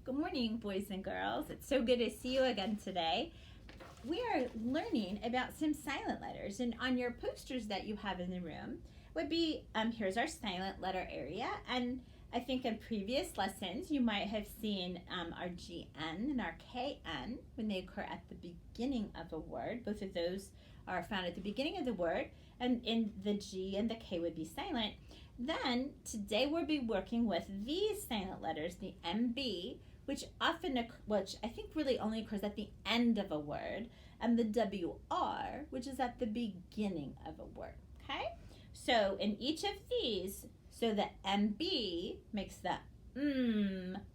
Good morning, boys and girls. It's so good to see you again today. We are learning about some silent letters, and on your posters that you have in the room would be here's our silent letter area. And I think in previous lessons you might have seen our GN and our KN when they occur at the beginning of a word. Both of those are found at the beginning of the word, and in the G and the K would be silent. Then today we'll be working with these silent letters, the MB, which I think really only occurs at the end of a word, and the WR, which is at the beginning of a word. Okay? So in each of these, so the MB makes the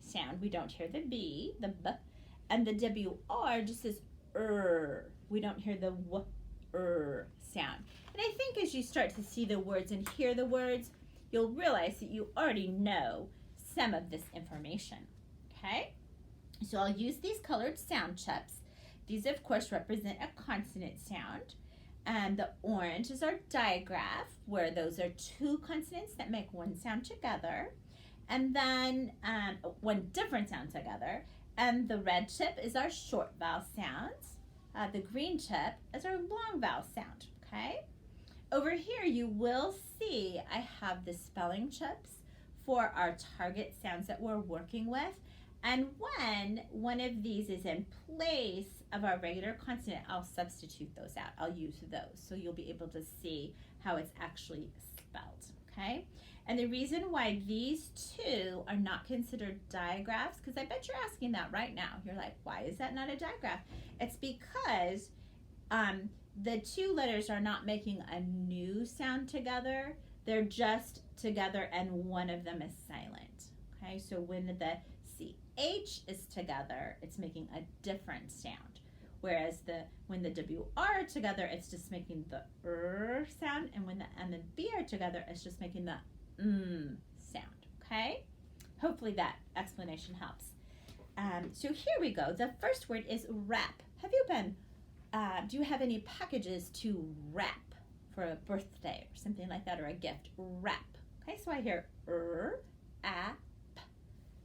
sound. We don't hear the B, the B, and the WR just says we don't hear the sound. And I think as you start to see the words and hear the words, you'll realize that you already know some of this information. Okay? So I'll use these colored sound chips. These, of course, represent a consonant sound. And the orange is our digraph, where those are two consonants that make one sound together. And then one different sound together. And the red chip is our short vowel sounds. The green chip is our long vowel sound. Okay? Over here, you will see I have the spelling chips for our target sounds that we're working with. And when one of these is in place of our regular consonant, I'll substitute those out. I'll use those. So you'll be able to see how it's actually spelled, okay? And the reason why these two are not considered digraphs, because I bet you're asking that right now. You're like, why is that not a digraph? It's because the two letters are not making a new sound together. They're just together and one of them is silent, okay? So when the CH is together, it's making a different sound. Whereas when the WR together, it's just making the sound, and when the M and B are together, it's just making the sound, okay? Hopefully that explanation helps. So here we go. The first word is wrap. Do you have any packages to wrap for a birthday or something like that, or a gift? Wrap. Okay, so I hear app.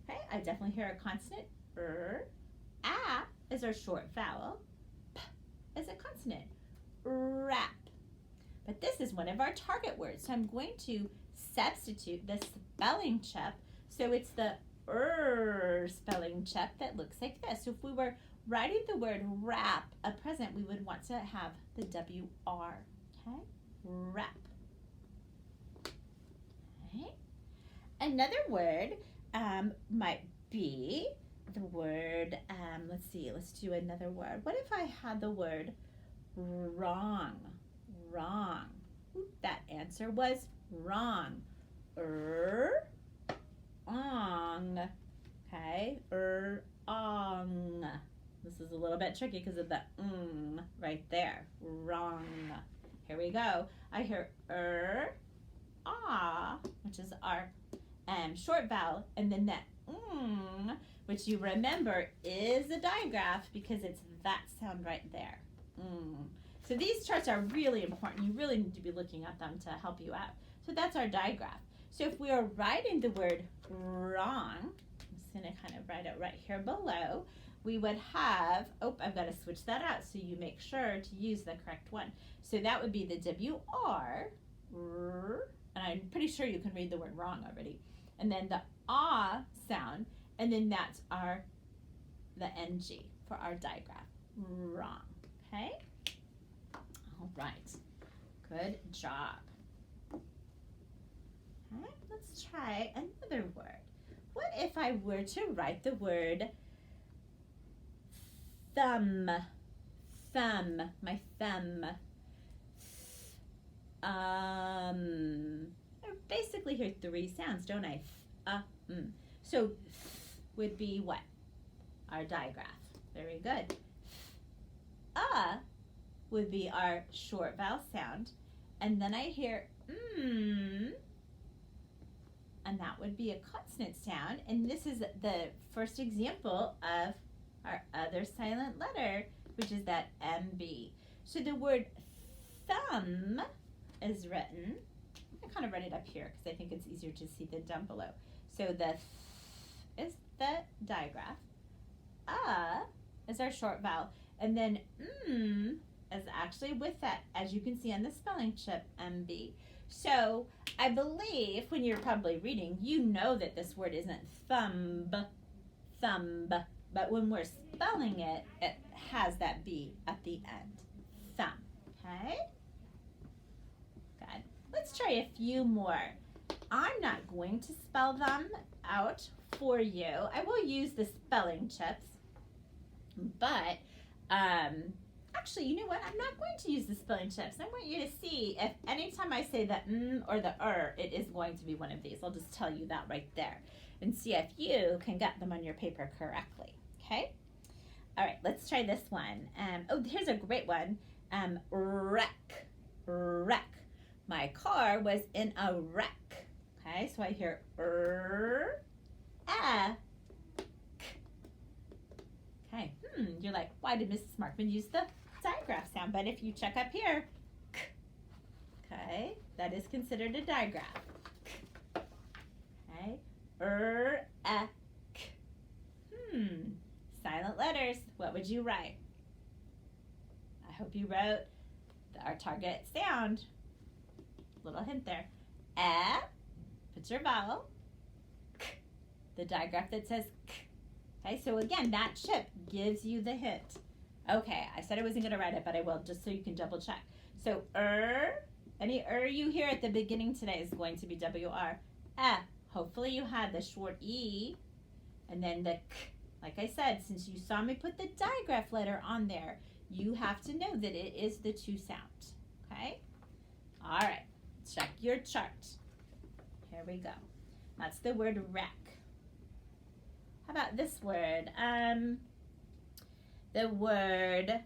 Okay, I definitely hear a consonant. A is our short vowel. P is a consonant. Wrap. But this is one of our target words, so I'm going to substitute the spelling chip. So it's the spelling chip that looks like this. So if we were writing the word wrap, a present, we would want to have the WR. Okay, wrap. Okay. Another word might be the word, let's do another word. What if I had the word wrong? Wrong. That answer was wrong. Ong. Okay, ong. This is a little bit tricky because of the right there. Wrong. Here we go. I hear ah, which is our short vowel, and then that which you remember is a digraph because it's that sound right there. So these charts are really important. You really need to be looking at them to help you out. So that's our digraph. So if we are writing the word wrong, I'm just going to kind of write it right here below, we would have, I've got to switch that out so you make sure to use the correct one. So that would be the WR, and I'm pretty sure you can read the word wrong already. And then the ah sound, and then that's the NG for our digraph. Wrong. Okay? All right. Good job. Okay, let's try another word. What if I were to write the word thumb? Thumb. My thumb. I basically hear three sounds, don't I? So would be what? Our digraph. Very good. Would be our short vowel sound. And then I hear and that would be a consonant sound. And this is the first example of our other silent letter, which is that MB. So the word thumb is written, I kind of write it up here because I think it's easier to see than down below. So the is the digraph. Is our short vowel. And then is actually with that, as you can see on the spelling chip, MB. So I believe when you're probably reading, you know that this word isn't thumb, but when we're spelling it, it has that B at the end. Thumb. Okay? Good. Let's try a few more. I'm not going to spell them out for you. I will use the spelling chips, but actually, you know what? I'm not going to use the spelling chips. I want you to see if anytime I say the or the it is going to be one of these. I'll just tell you that right there and see if you can get them on your paper correctly. Okay? All right, let's try this one. Oh, here's a great one. Wreck. Wreck. My car was in a wreck. Okay, so I hear k. Okay, you're like, why did Mrs. Markman use the digraph sound? But if you check up here, k. Okay, that is considered a digraph. K. Okay, k. Silent letters. What would you write? I hope you wrote our target sound. Little hint there. Put your vowel. K. The digraph that says k. Okay, so again, that chip gives you the hint. Okay, I said I wasn't going to write it, but I will, just so you can double check. So, any you hear at the beginning today is going to be W-R. Hopefully you had the short E, and then the k. Like I said, since you saw me put the digraph letter on there, you have to know that it is the two sounds. Okay? All right, check your chart. Here we go. That's the word wreck. How about this word? The word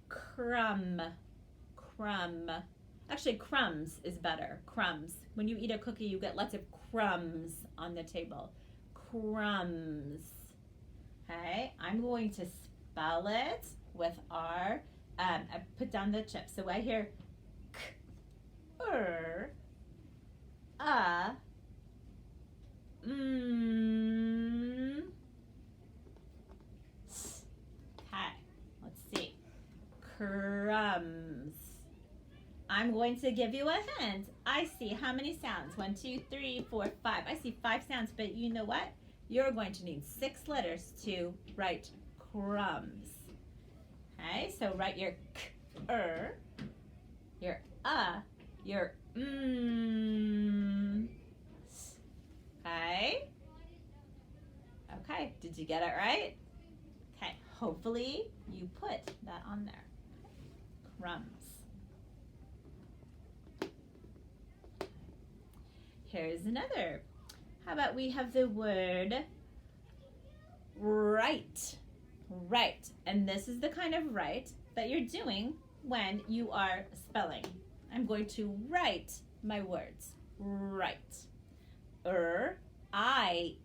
crumb. Crumb. Actually, crumbs is better. Crumbs. When you eat a cookie, you get lots of crumbs on the table. Crumbs. Okay, I'm going to spell it with R. I put down the chip. So I hear k, Okay, let's see. Crumbs. I'm going to give you a hint. I see how many sounds? 1, 2, 3, 4, 5. I see 5 sounds, but you know what? You're going to need 6 letters to write crumbs. Okay, so write your k, your your Okay. Okay, did you get it right? Okay, hopefully you put that on there. Crumbs. Here's another. How about we have the word right. Right. And this is the kind of right that you're doing when you are spelling. I'm going to write my words. Right. I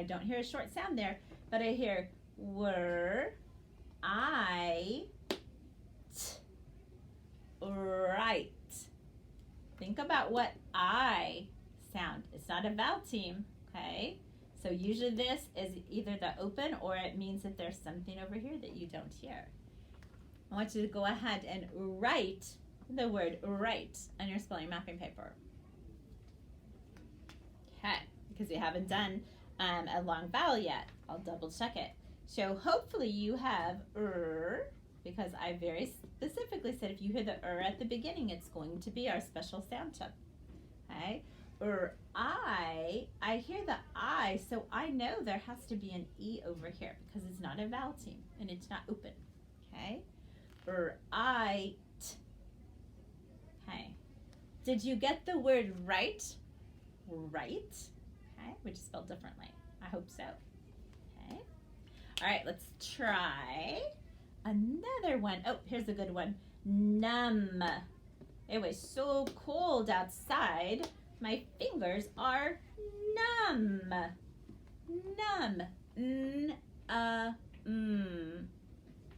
don't hear a short sound there, but I hear right. Think about what I sound. It's not a vowel team, okay? So usually this is either the open or it means that there's something over here that you don't hear. I want you to go ahead and write the word right on your spelling mapping paper. Okay, because we haven't done a long vowel yet. I'll double check it. So hopefully you have because I very specifically said if you hear the at the beginning, it's going to be our special sound chip. Okay, I hear the I, so I know there has to be an E over here because it's not a vowel team and it's not open. Okay, right. Okay, did you get the word right? Right. Okay, which is spelled differently. I hope so. Okay. All right, let's try another one. Oh, here's a good one. Numb. It was so cold outside. My fingers are numb. Numb.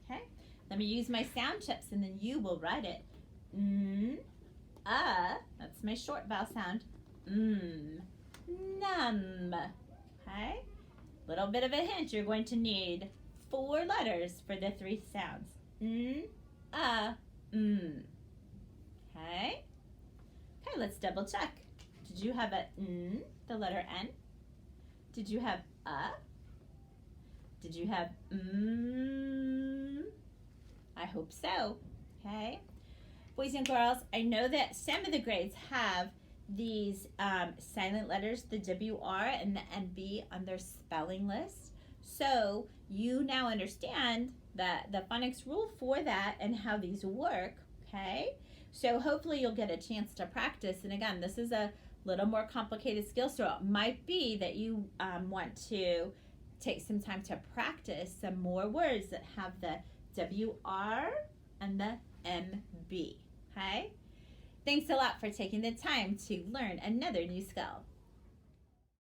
Okay. Let me use my sound chips and then you will write it. That's my short vowel sound. Numb. Okay. Little bit of a hint, you're going to need 4 letters for the 3 sounds. N, m. Okay? Okay, let's double check. Did you have a N, the letter N? Did you have a? Did you have I hope so. Okay? Boys and girls, I know that some of the grades have these silent letters, the WR and the NB, on their spelling list. So you now understand the phonics rule for that and how these work, okay? So hopefully you'll get a chance to practice. And again, this is a little more complicated skill, so it might be that you want to take some time to practice some more words that have the WR and the MB, okay? Thanks a lot for taking the time to learn another new skill.